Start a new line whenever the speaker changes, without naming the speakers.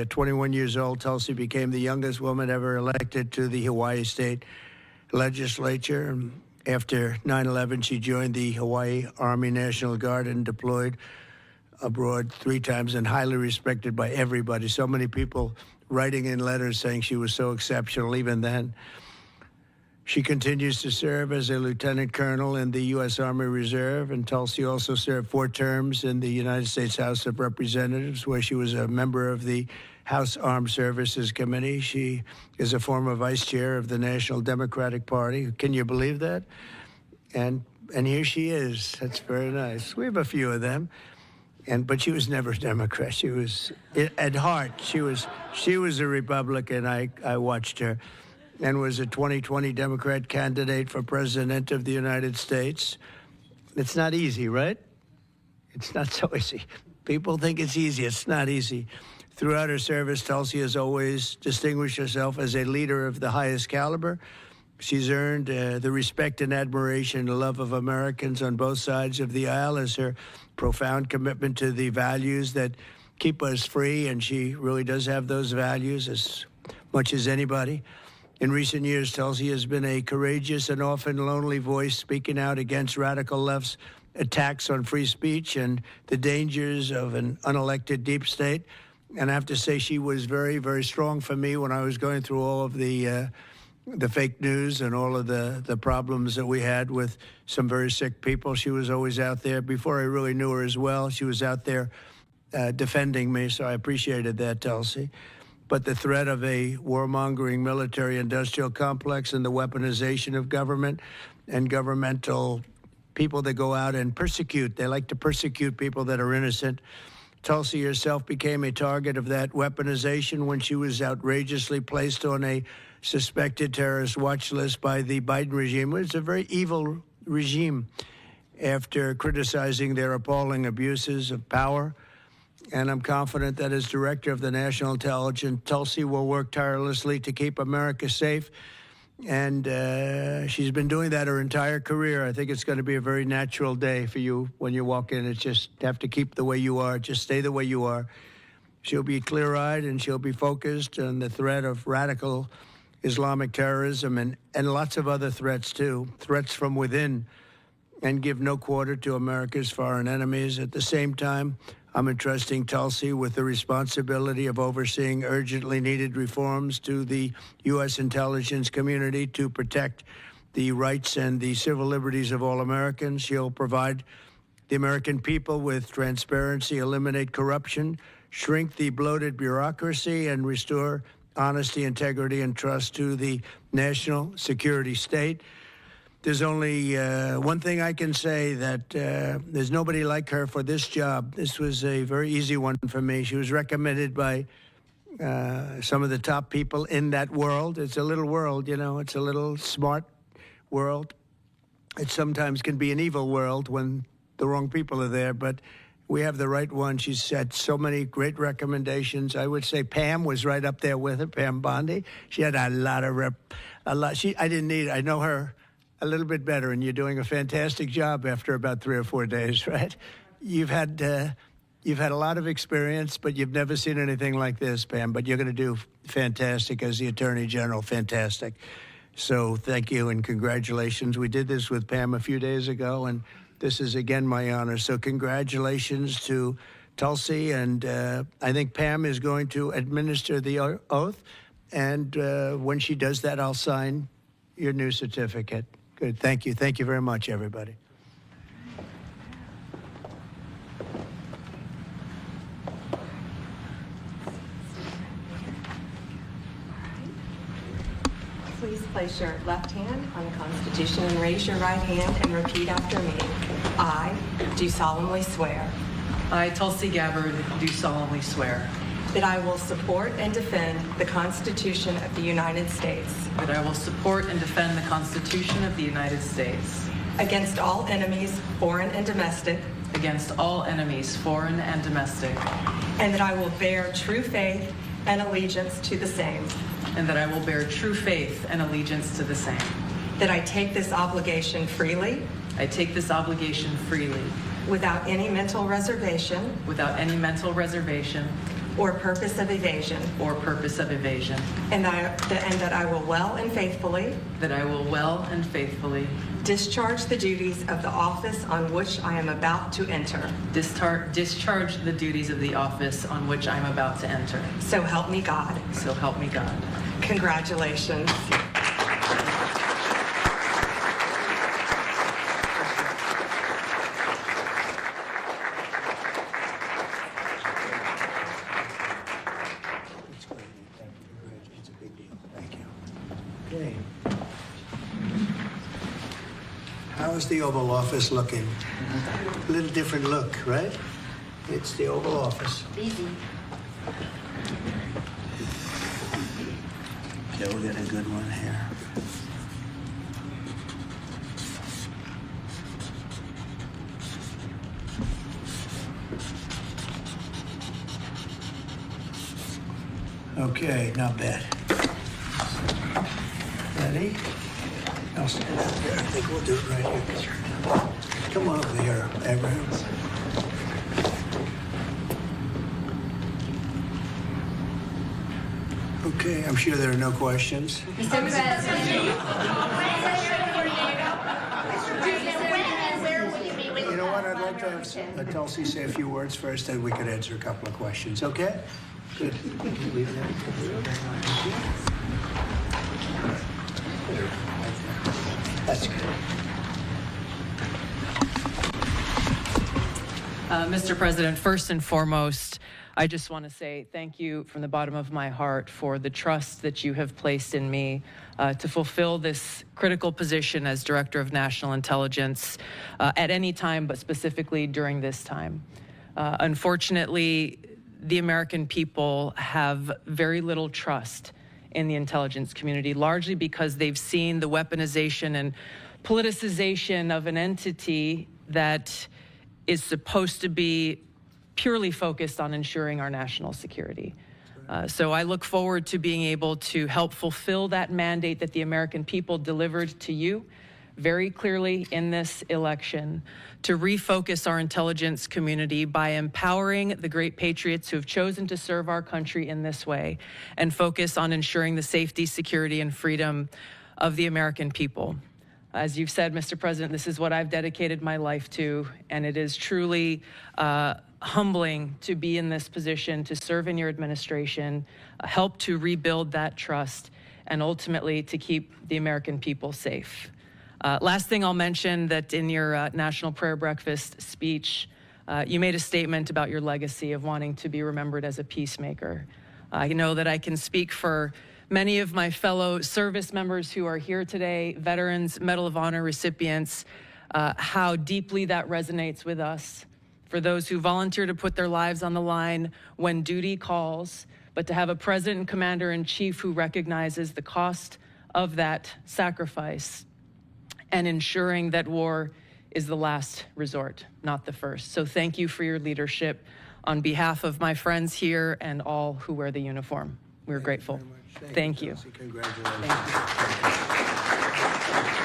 At 21 years old, Tulsi became the youngest woman ever elected to the Hawaii State Legislature. After 9/11, she joined the Hawaii Army National Guard and deployed abroad 3 times and highly respected by everybody. So many people writing in letters saying she was so exceptional even then. She continues to serve as a lieutenant colonel in the U.S. Army Reserve, and Tulsi also served 4 terms in the United States House of Representatives, where she was a member of the House Armed Services Committee. She is a former vice chair of the National Democratic Party. Can you believe that? And here she is. That's very nice. We have a few of them. But she was never a Democrat. She was, at heart, she was a Republican. I watched her, and was a 2020 Democrat candidate for President of the United States. It's not easy, right? It's not so easy. People think it's easy. It's not easy. Throughout her service, Tulsi has always distinguished herself as a leader of the highest caliber. She's earned the respect and admiration and love of Americans on both sides of the aisle as her profound commitment to the values that keep us free, and she really does have those values as much as anybody. In recent years, Tulsi has been a courageous and often lonely voice speaking out against radical left's attacks on free speech and the dangers of an unelected deep state. And I have to say she was very, very strong for me when I was going through all of the fake news and all of the problems that we had with some very sick people. She was always out there. Before I really knew her as well, she was out there defending me, so I appreciated that, Tulsi. But the threat of a warmongering military-industrial complex and the weaponization of government and governmental people that go out and persecute. They like to persecute people that are innocent. Tulsi herself became a target of that weaponization when she was outrageously placed on a suspected terrorist watch list by the Biden regime. It's a very evil regime after criticizing their appalling abuses of power. And I'm confident that as director of the National Intelligence, Tulsi will work tirelessly to keep America safe. And she's been doing that her entire career. I think it's going to be a very natural day for you when you walk in. It's just have to keep the way you are. Just stay the way you are. She'll be clear-eyed and she'll be focused on the threat of radical Islamic terrorism and lots of other threats, too, threats from within, and give no quarter to America's foreign enemies. At the same time, I'm entrusting Tulsi with the responsibility of overseeing urgently needed reforms to the U.S. intelligence community to protect the rights and the civil liberties of all Americans. She'll provide the American people with transparency, eliminate corruption, shrink the bloated bureaucracy, and restore honesty, integrity, and trust to the national security state. There's only one thing I can say, that there's nobody like her for this job. This was a very easy one for me. She was recommended by some of the top people in that world. It's a little world, you know. It's a little smart world. It sometimes can be an evil world when the wrong people are there, but we have the right one. She's had so many great recommendations. I would say Pam was right up there with her, Pam Bondi. She had a lot. I didn't need, I know her a little bit better, and you're doing a fantastic job after about 3 or 4 days, right? You've had a lot of experience, but you've never seen anything like this, Pam. But you're going to do fantastic as the Attorney General, fantastic. So thank you and congratulations. We did this with Pam a few days ago, and this is again my honor. So congratulations to Tulsi, and I think Pam is going to administer the oath, and when she does that, I'll sign your new certificate. Good. Thank you. Thank you very much, everybody.
Please place your left hand on the Constitution and raise your right hand and repeat after me. I do solemnly swear.
I, Tulsi Gabbard, do solemnly swear.
That I will support and defend the Constitution of the United States.
That I will support and defend the Constitution of the United States.
Against all enemies, foreign and domestic.
Against all enemies, foreign and domestic.
And that I will bear true faith and allegiance to the same.
And that I will bear true faith and allegiance to the same.
That I take this obligation freely.
I take this obligation freely.
Without any mental reservation.
Without any mental reservation.
or purpose of evasion,
or purpose of evasion,
and that I will well and faithfully
that I will well and faithfully
discharge the duties of the office on which I am about to enter.
discharge the duties of the office on which I'm about to enter.
So help me God.
So help me God.
Congratulations.
That's great. Thank you. It's a big deal. Thank you. Okay. How's the Oval Office looking? A little different look, right? It's the Oval Office.
Easy.
Yeah, we'll get a good one here. Okay, not bad. Ready? I'll stand up here. I think we'll do it right here. Come on over here, Abraham. Okay, I'm sure there are no questions.
Mr. President.
You know what? I'd like to have Tulsi say a few words first, then we could answer a couple of questions, okay? Good. That's good.
Mr. President, first and foremost, I just want to say thank you from the bottom of my heart for the trust that you have placed in me to fulfill this critical position as Director of National Intelligence at any time, but specifically during this time. Unfortunately, the American people have very little trust in the intelligence community, largely because they've seen the weaponization and politicization of an entity that is supposed to be purely focused on ensuring our national security. So I look forward to being able to help fulfill that mandate that the American people delivered to you very clearly in this election, to refocus our intelligence community by empowering the great patriots who have chosen to serve our country in this way, and focus on ensuring the safety, security, and freedom of the American people. As you've said, Mr. President, this is what I've dedicated my life to, and it is truly humbling to be in this position, to serve in your administration, help to rebuild that trust, and ultimately to keep the American people safe. Last thing I'll mention, that in your National Prayer Breakfast speech, you made a statement about your legacy of wanting to be remembered as a peacemaker. I know that I can speak for many of my fellow service members who are here today, veterans, Medal of Honor recipients, how deeply that resonates with us. For those who volunteer to put their lives on the line when duty calls, but to have a president and commander-in-chief who recognizes the cost of that sacrifice and ensuring that war is the last resort, not the first. So thank you for your leadership on behalf of my friends here and all who wear the uniform. We're grateful. Thank you.
Congratulations.
Thank you.